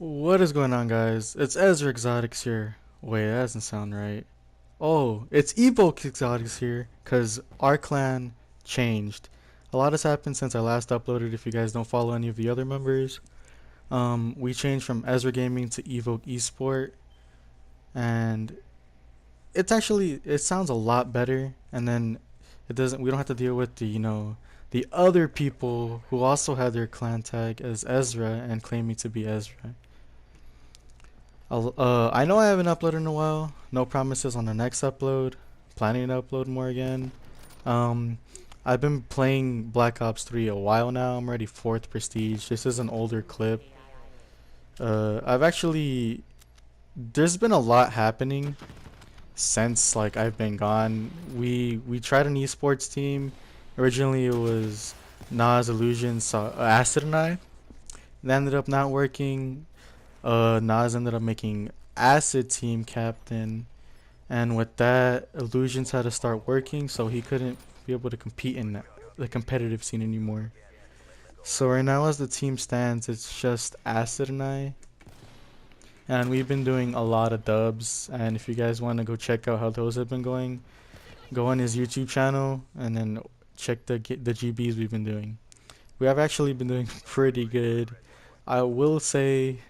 What is going on, guys? It's Ezra Exotics here. Wait, that doesn't sound right. Oh, it's EvoKe Exotics here, because our clan changed. A lot has happened since I last uploaded. If you guys don't follow any of the other members, we changed from Ezra Gaming to EvoKe Esport, and it sounds a lot better. And then we don't have to deal with the other people who also had their clan tag as Ezra and claiming to be Ezra. I know I haven't uploaded in a while. No promises on the next upload. Planning to upload more again. Um, I've been playing Black Ops 3 a while now. I'm already 4th prestige. This is an older clip. I've actually there's been a lot happening since like I've been gone. We tried an esports team. Originally it was Nas Illusion, Acid and I. That ended up not working. Nas ended up making Acid team captain, and with that, Illusions had to start working, so he couldn't be able to compete in the competitive scene anymore. So right now, as the team stands, it's just Acid and we've been doing a lot of dubs. And if you guys want to go check out how those have been going, go on his YouTube channel and then check the GBs we've been doing. We have actually been doing pretty good. I will say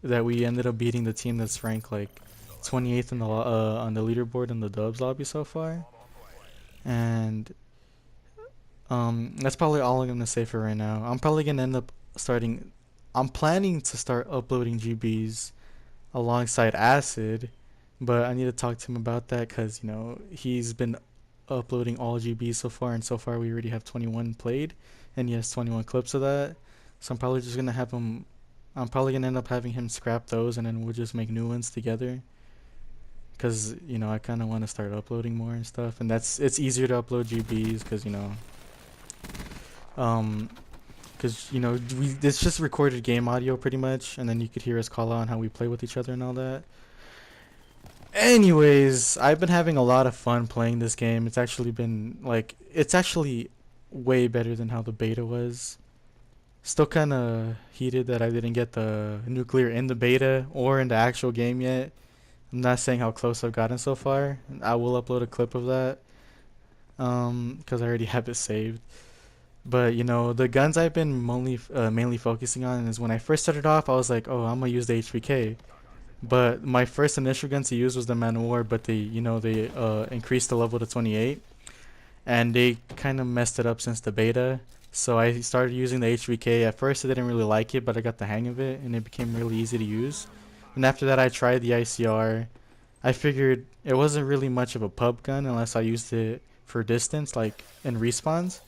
that we ended up beating the team that's ranked like 28th in the on the leaderboard in the dubs lobby so far, and that's probably all I'm gonna say for right now. I'm probably gonna end up starting. I'm planning to start uploading GBs alongside Acid, but I need to talk to him about that because he's been uploading all GBs so far, and so far we already have 21 played, and he has 21 clips of that. So I'm probably gonna end up having him scrap those, and then we'll just make new ones together. Cause I kind of want to start uploading more and stuff, and it's easier to upload GBs, um, it's just recorded game audio pretty much, and then you could hear us call out on how we play with each other and all that. Anyways, I've been having a lot of fun playing this game. It's actually way better than how the beta was. Still kind of heated that I didn't get the nuclear in the beta or in the actual game yet. I'm not saying how close I've gotten so far. I will upload a clip of that, because I already have it saved. But the guns I've been mainly focusing on is when I first started off, I was like, oh, I'm gonna use the HVK. But my first initial gun to use was the Man of War, but they increased the level to 28, and they kind of messed it up since the beta. So I started using the HVK. At first I didn't really like it, but I got the hang of it, and it became really easy to use. And after that I tried the ICR. I figured it wasn't really much of a pub gun unless I used it for distance, like in respawns.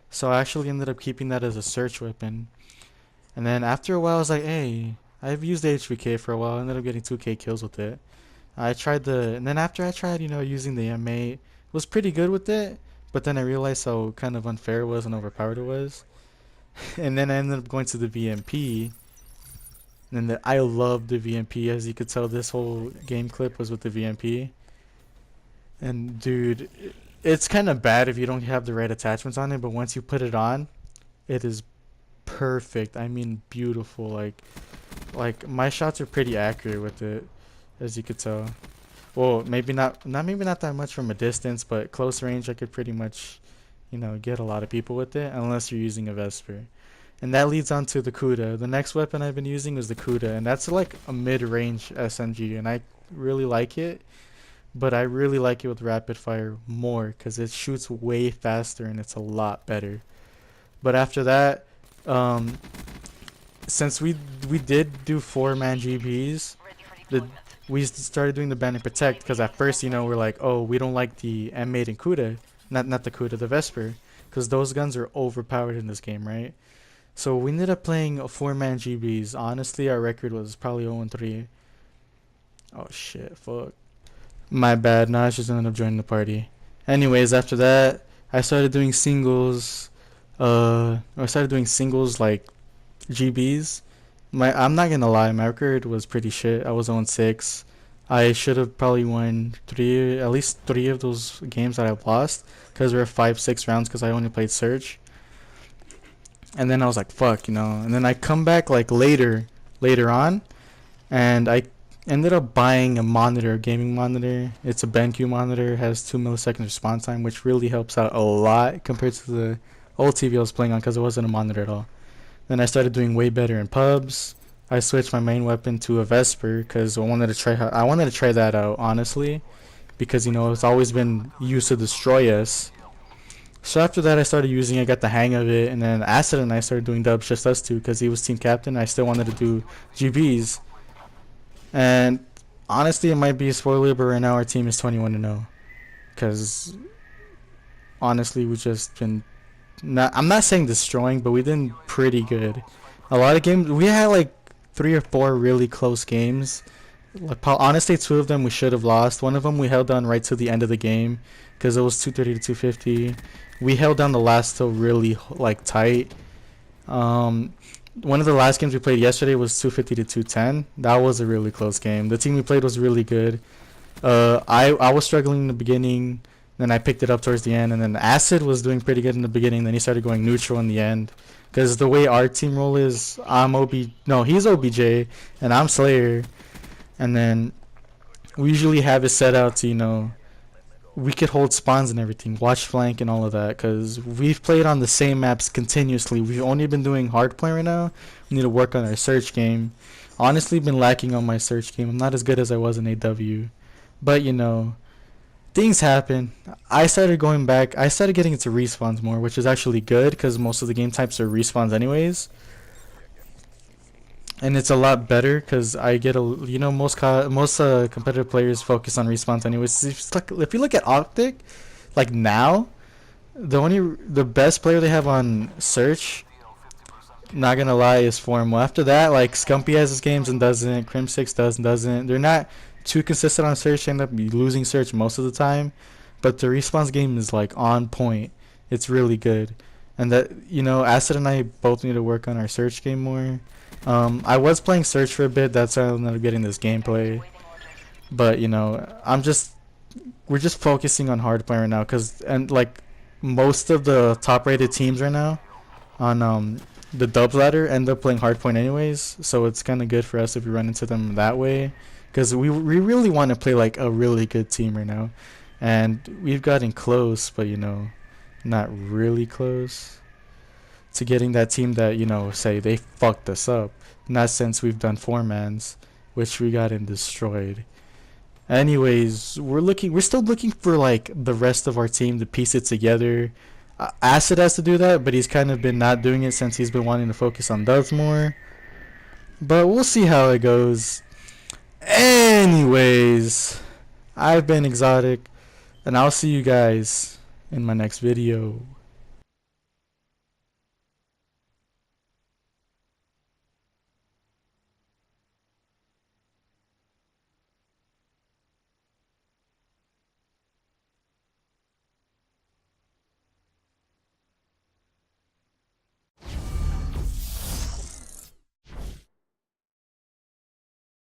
So I actually ended up keeping that as a search weapon. And then after a while I was like, hey, I've used the HVK for a while. I ended up getting 2k kills with it. And then after I tried, using the M8, was pretty good with it. But then I realized how kind of unfair it was and overpowered it was. And then I ended up going to the VMP. And I love the VMP. As you could tell, this whole game clip was with the VMP. And dude, it's kind of bad if you don't have the right attachments on it. But once you put it on, it is perfect. I mean, beautiful. Like my shots are pretty accurate with it, as you could tell. Well, maybe not that much from a distance, but close range I could pretty much, get a lot of people with it, unless you're using a Vesper. And that leads on to the Kuda. The next weapon I've been using is the Kuda, and that's like a mid-range SMG, and I really like it, but I really like it with rapid fire more, because it shoots way faster and it's a lot better. But after that, um, since we did do 4-man GBs, we started doing the ban and protect, because at first we're like, oh, we don't like the M8 and Kuda, not the Kuda, the Vesper, because those guns are overpowered in this game, right? So we ended up playing a 4-man GBs. Honestly, our record was probably 0-3. Oh shit, fuck. My bad. Nah, I just ended up joining the party. Anyways, after that, I started doing singles. I started doing singles like GBs. I'm not gonna lie, my record was pretty shit. I was on 6. I should have probably won at least three of those games that I've lost, because we were 5-6 rounds, because I only played Search. And then I was like, fuck, And then I come back like later on, and I ended up buying a monitor, a gaming monitor. It's a BenQ monitor, has 2 milliseconds response time, which really helps out a lot compared to the old TV I was playing on because it wasn't a monitor at all. Then I started doing way better in pubs. I switched my main weapon to a Vesper because I wanted to try that out honestly, because it's always been used to destroy us. So after that, I started using it, got the hang of it, and then Acid and I started doing dubs, just us two, because he was team captain. I still wanted to do GBs, and honestly, it might be a spoiler, but right now our team is 21-0, because honestly, we just been not. I'm not saying destroying, but we've been pretty good. A lot of games we had like 3 or 4 really close games. Like honestly, 2 of them we should have lost. One of them we held down right to the end of the game because it was 230 to 250. We held down the last till really like tight. Um, One of the last games we played yesterday was 250 to 210. That was a really close game. The team we played was really good. I was struggling in the beginning, then I picked it up towards the end, and then Acid was doing pretty good in the beginning. Then he started going neutral in the end. Because the way our team roll is, he's OBJ and I'm Slayer, and then we usually have it set out to we could hold spawns and everything, watch flank and all of that, because we've played on the same maps continuously. We've only been doing hardpoint right now. We need to work on our search game. Honestly, been lacking on my search game. I'm not as good as I was in AW, but things happen. I started going back. I started getting into respawns more, which is actually good because most of the game types are respawns anyways, and it's a lot better because I get most competitive players focus on respawns anyways. If you look at Optic, like now, the best player they have on search, not gonna lie, is Formal. After that, like Scumpy has his games and doesn't. Crim6 does and doesn't. They're not too consistent on search. They end up losing search most of the time, but the respawns game is like on point. It's really good, and that Acid and I both need to work on our search game more. I was playing search for a bit. That's how I ended up getting this gameplay. But we're just focusing on hardplay right now, and like most of the top-rated teams right now on the dubs ladder end up playing hardpoint anyways. So it's kind of good for us if we run into them that way, because we really want to play like a really good team right now, and we've gotten close, but not really close to getting that team that say they fucked us up. Not since we've done 4-mans, which we got and destroyed. Anyways, we're still looking for like the rest of our team to piece it together. Acid has to do that, but he's kind of been not doing it since he's been wanting to focus on dubs more. But we'll see how it goes. Anyways, I've been Exotic, and I'll see you guys in my next video.